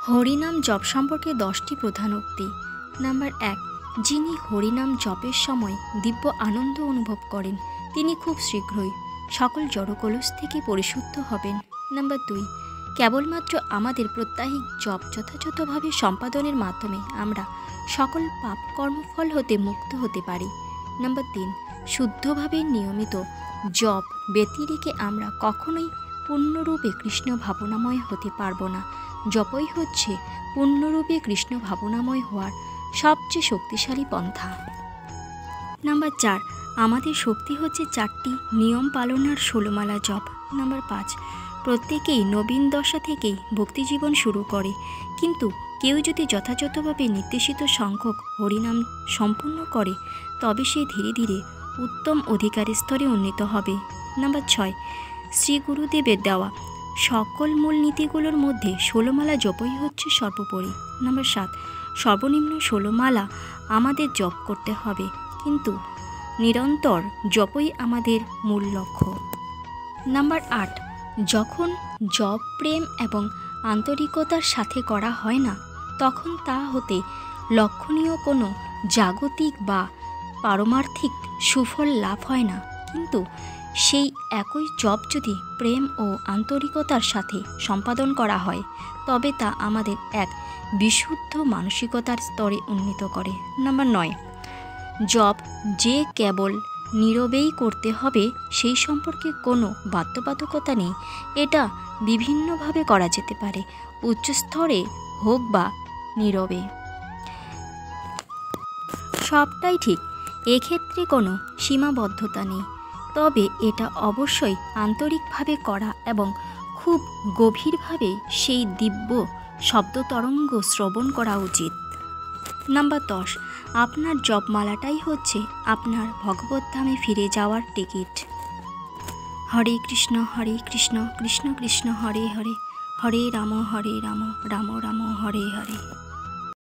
হরিনাম জপ সম্পর্কে 10টি প্রধান উক্তি। নাম্বার 1, যিনি হরিনাম জপের সময় দিব্য আনন্দ অনুভব করেন তিনি খুব শীঘ্রই সকল জড়কলুষ থেকে পরিশুদ্ধ হবেন। নাম্বার 2, কেবলমাত্র আমাদের প্রত্যাহিক জপ যথাযথভাবে সম্পাদনের মাধ্যমে আমরা সকল পাপ কর্মফল হতে মুক্ত হতে পারি। নাম্বার 3, শুদ্ধভাবে নিয়মিত জপ ব্যতি রেখে আমরা কখনোই পূর্ণরূপে কৃষ্ণ ভাবনাময় হতে পারবো না। জপই হচ্ছে পূর্ণরূপে কৃষ্ণ ভাবনাময় হওয়ার সবচেয়ে শক্তিশালী পন্থা। নাম্বার 4, আমাদের শক্তি হচ্ছে 4টি নিয়ম পালনার 16 মালা জপ। নাম্বার 5, প্রত্যেকেই নবীন দশা থেকেই ভক্তিজীবন শুরু করে, কিন্তু কেউ যদি যথাযথভাবে নির্দেশিত সংখ্যক হরিনাম সম্পূর্ণ করে তবে সে ধীরে ধীরে উত্তম অধিকারী স্তরে উন্নীত হবে। নাম্বার 6, শ্রী গুরুদেবের দেওয়া সকল মূল নীতিগুলোর মধ্যে 16 মালা জপই হচ্ছে সর্বোপরি। নাম্বার 7, সর্বনিম্ন 16 মালা আমাদের জপ করতে হবে, কিন্তু নিরন্তর জপই আমাদের মূল লক্ষ্য। নাম্বার 8, যখন জপ প্রেম এবং আন্তরিকতার সাথে করা হয় না তখন তা হতে লক্ষণীয় কোনো জাগতিক বা পারমার্থিক সুফল লাভ হয় না, কিন্তু সেই একই জপ যদি প্রেম ও আন্তরিকতার সাথে সম্পাদন করা হয় তবে তা আমাদের এক বিশুদ্ধ মানসিকতার স্তরে উন্নীত করে। নাম্বার 9, জপ যে কেবল নীরবেই করতে হবে সেই সম্পর্কে কোনো বাধ্যবাধকতা নেই। এটা বিভিন্নভাবে করা যেতে পারে, উচ্চ স্তরে হোক বা নীরবে, সবটাই ঠিক। এক্ষেত্রে কোনো সীমাবদ্ধতা নেই, তবে এটা অবশ্যই আন্তরিকভাবে করা এবং খুব গভীরভাবে সেই দিব্য শব্দতরঙ্গ শ্রবণ করা উচিত। নাম্বার 10, আপনার জপমালাটাই হচ্ছে আপনার ভগবদ্ধামে ফিরে যাওয়ার টিকিট। হরে কৃষ্ণ কৃষ্ণ কৃষ্ণ হরে হরে, হরে রাম রাম রাম হরে হরে।